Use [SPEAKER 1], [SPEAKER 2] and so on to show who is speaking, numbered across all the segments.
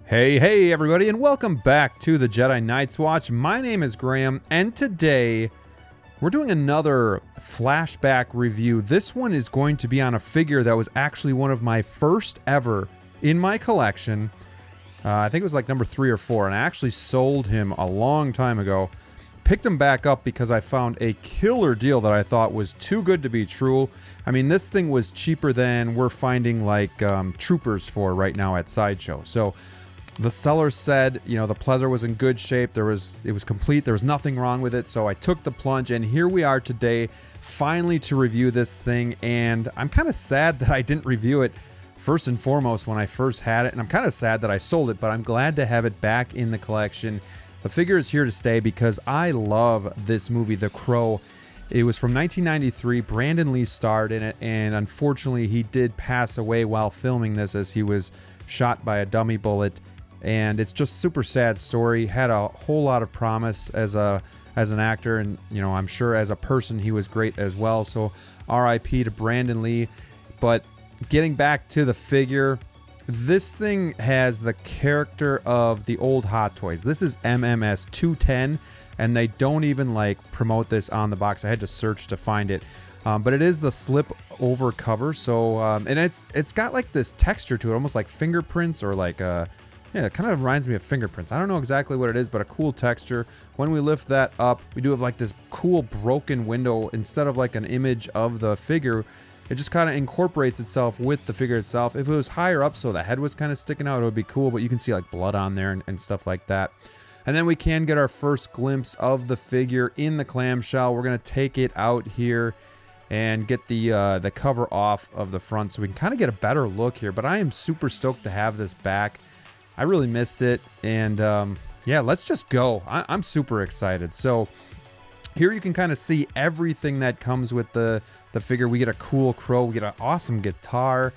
[SPEAKER 1] Hey everybody, and welcome back to the Jedi Knights Watch. My name is Graham, and today we're doing another flashback review. This one is going to be on a figure that was actually one of my first ever in my collection. I think it was like number 3 or 4, and I actually sold him a long time ago. Picked him back up because I found a killer deal that I thought was too good to be true. I mean, this thing was cheaper than we're finding like troopers for right now at Sideshow. So the seller said, you know, the pleather was in good shape. It was complete. There was nothing wrong with it. So I took the plunge, and here we are today, finally to review this thing. And I'm kind of sad that I didn't review it first and foremost when I first had it. And I'm kind of sad that I sold it, but I'm glad to have it back in the collection. The figure is here to stay because I love this movie, The Crow. It was from 1993. Brandon Lee starred in it, and unfortunately he did pass away while filming this as he was shot by a dummy bullet. And it's just super sad story. Had a whole lot of promise as an actor, and you know, I'm sure as a person he was great as well. So R.I.P. to Brandon Lee. But getting back to the figure, this thing has the character of the old Hot Toys. This is MMS 210, and they don't even like promote this on the box. I had to search to find it. But it is the slip over cover. So and it's got like this texture to it, almost like fingerprints or like yeah, it kind of reminds me of fingerprints. I don't know exactly what it is, but a cool texture. When we lift that up, we do have like this cool broken window. Instead of like an image of the figure, it just kind of incorporates itself with the figure itself. If it was higher up so the head was kind of sticking out, it would be cool, but you can see like blood on there and stuff like that. And then we can get our first glimpse of the figure in the clamshell. We're going to take it out here and get the cover off of the front so we can kind of get a better look here. But I am super stoked to have this back. I really missed it, and yeah, let's just go. I'm super excited. So here you can kind of see everything that comes with the figure. We get a cool crow, we get an awesome guitar,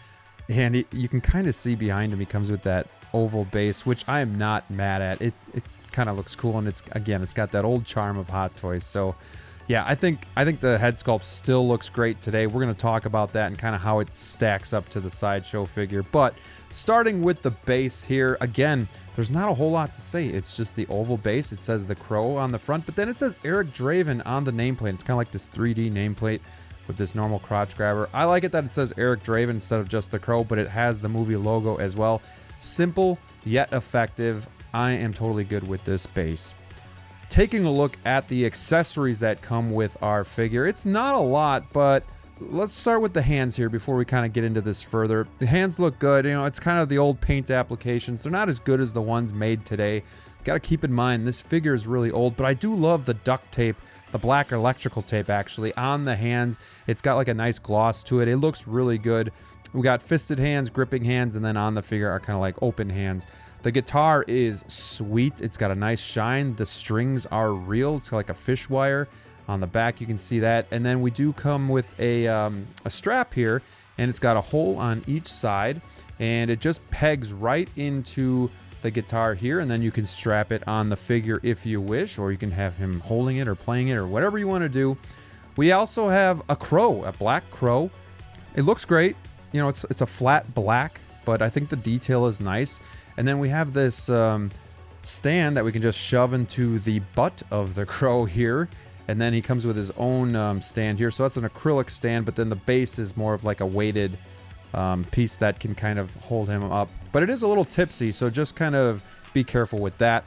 [SPEAKER 1] and you can kind of see behind him he comes with that oval base, which I am not mad at. It kind of looks cool, and it's got that old charm of Hot Toys. So yeah, I think the head sculpt still looks great today. We're going to talk about that and kind of how it stacks up to the Sideshow figure. But starting with the base here, again, there's not a whole lot to say. It's just the oval base. It says The Crow on the front, but then it says Eric Draven on the nameplate. It's kind of like this 3D nameplate with this normal crotch grabber. I like it that it says Eric Draven instead of just The Crow, but it has the movie logo as well. Simple yet effective. I am totally good with this base. Taking a look at the accessories that come with our figure, it's not a lot, but let's start with the hands here before we kind of get into this further. The hands look good. You know, it's kind of the old paint applications. They're not as good as the ones made today. Got to keep in mind this figure is really old, but I do love the duct tape, the black electrical tape actually on the hands. It's got like a nice gloss to it. It looks really good. We got fisted hands, gripping hands, and then on the figure are kind of like open hands. The guitar is sweet. It's got a nice shine. The strings are real. It's like a fish wire. On the back, you can see that. And then we do come with a strap here, and it's got a hole on each side, and it just pegs right into the guitar here, and then you can strap it on the figure if you wish, or you can have him holding it or playing it or whatever you want to do. We also have a crow, a black crow. It looks great. You know, it's a flat black, but I think the detail is nice. And then we have this stand that we can just shove into the butt of the crow here. And then he comes with his own stand here. So that's an acrylic stand, but then the base is more of like a weighted piece that can kind of hold him up. But it is a little tipsy, so just kind of be careful with that.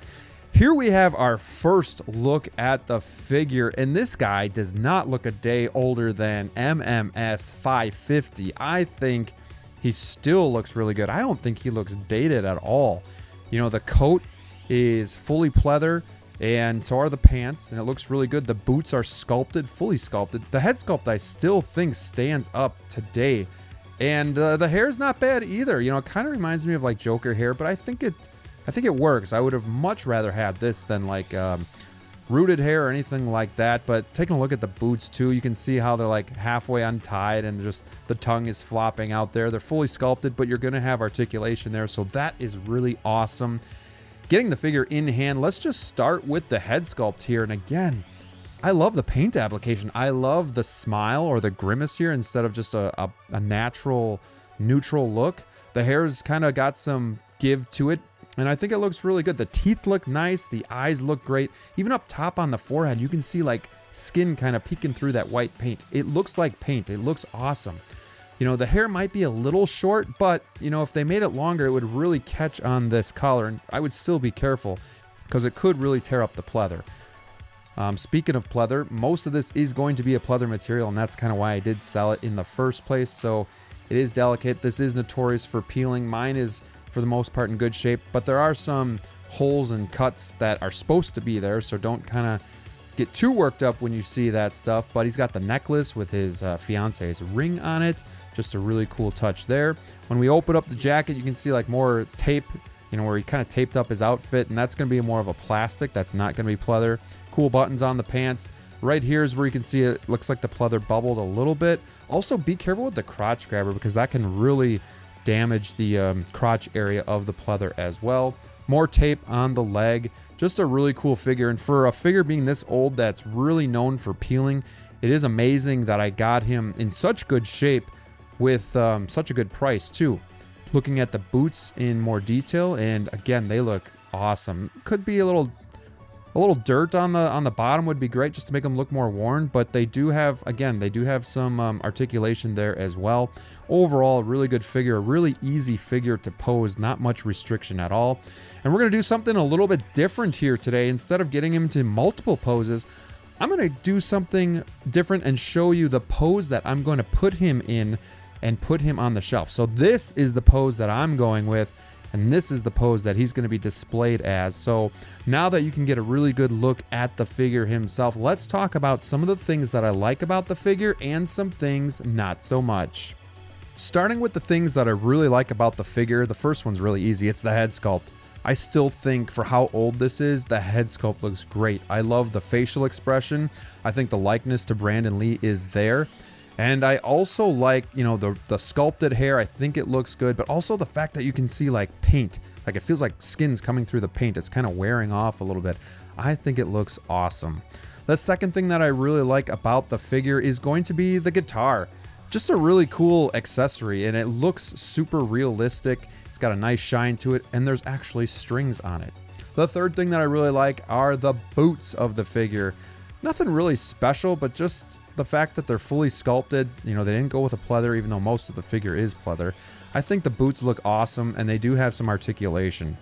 [SPEAKER 1] Here we have our first look at the figure, and this guy does not look a day older than MMS 550. I think he still looks really good. I don't think he looks dated at all. You know, the coat is fully pleather, and so are the pants, and it looks really good. The boots are sculpted, fully sculpted. The head sculpt I still think stands up today. And the hair's not bad either. You know, it kind of reminds me of like Joker hair, but I think it works. I would have much rather had this than like rooted hair or anything like that. But taking a look at the boots too, you can see how they're like halfway untied and just the tongue is flopping out there. They're fully sculpted, but you're going to have articulation there. So that is really awesome. Getting the figure in hand, let's just start with the head sculpt here. And again, I love the paint application. I love the smile or the grimace here instead of just a natural neutral look. The hair's kind of got some give to it. And I think it looks really good. The teeth look nice. The eyes look great. Even up top on the forehead, you can see like skin kind of peeking through that white paint. It looks like paint. It looks awesome. You know, the hair might be a little short, but, you know, if they made it longer, it would really catch on this collar. And I would still be careful because it could really tear up the pleather. Speaking of pleather, most of this is going to be a pleather material, and that's kind of why I did sell it in the first place. So it is delicate. This is notorious for peeling. Mine is, for the most part, in good shape, but there are some holes and cuts that are supposed to be there, so don't kind of get too worked up when you see that stuff. But he's got the necklace with his fiance's ring on it. Just a really cool touch there. When we open up the jacket, you can see like more tape, you know, where he kind of taped up his outfit, and that's going to be more of a plastic. That's not going to be pleather. Cool buttons on the pants. Right here is where you can see it looks like the pleather bubbled a little bit. Also, be careful with the crotch grabber because that can really damage the crotch area of the pleather as well. More tape on the leg. Just a really cool figure. And for a figure being this old that's really known for peeling, it is amazing that I got him in such good shape with such a good price too. Looking at the boots in more detail, and again, they look awesome. Could be a little dirt on the bottom would be great just to make them look more worn, but they do have, again, they do have some articulation there as well. Overall, a really good figure, a really easy figure to pose, not much restriction at all. And we're going to do something a little bit different here today. Instead of getting him to multiple poses, I'm going to do something different and show you the pose that I'm going to put him in and put him on the shelf. So this is the pose that I'm going with, and this is the pose that he's going to be displayed as. So now that you can get a really good look at the figure himself, let's talk about some of the things that I like about the figure and some things not so much. Starting with the things that I really like about the figure, the first one's really easy. It's the head sculpt. I still think for how old this is, the head sculpt looks great. I love the facial expression. I think the likeness to Brandon Lee is there. And I also like, you know, the sculpted hair. I think it looks good, but also the fact that you can see like paint. Like it feels like skin's coming through the paint. It's kind of wearing off a little bit. I think it looks awesome. The second thing that I really like about the figure is going to be the guitar. Just a really cool accessory, and it looks super realistic. It's got a nice shine to it, and there's actually strings on it. The third thing that I really like are the boots of the figure. Nothing really special, but just the fact that they're fully sculpted. You know, they didn't go with a pleather, even though most of the figure is pleather. I think the boots look awesome, and they do have some articulation.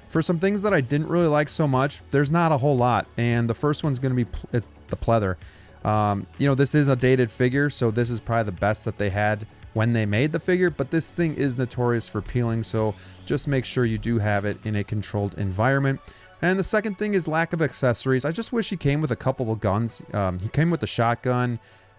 [SPEAKER 1] For some things that I didn't really like so much, there's not a whole lot, and the first one's going to be it's the pleather. You know, this is a dated figure, so this is probably the best that they had when they made the figure, but this thing is notorious for peeling, so just make sure you do have it in a controlled environment. And the second thing is lack of accessories. I just wish he came with a couple of guns. He came with a shotgun,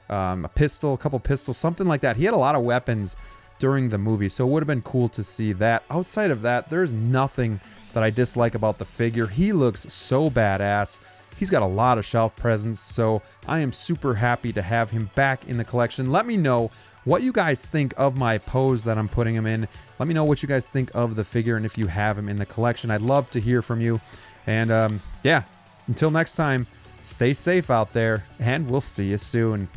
[SPEAKER 1] a pistol, a couple pistols, something like that. He had a lot of weapons during the movie, so it would have been cool to see that. Outside of that, there's nothing that I dislike about the figure. He looks so badass. He's got a lot of shelf presence, so I am super happy to have him back in the collection. Let me know what you guys think of my pose that I'm putting him in. Let me know what you guys think of the figure and if you have him in the collection. I'd love to hear from you. And yeah, until next time, stay safe out there, and we'll see you soon.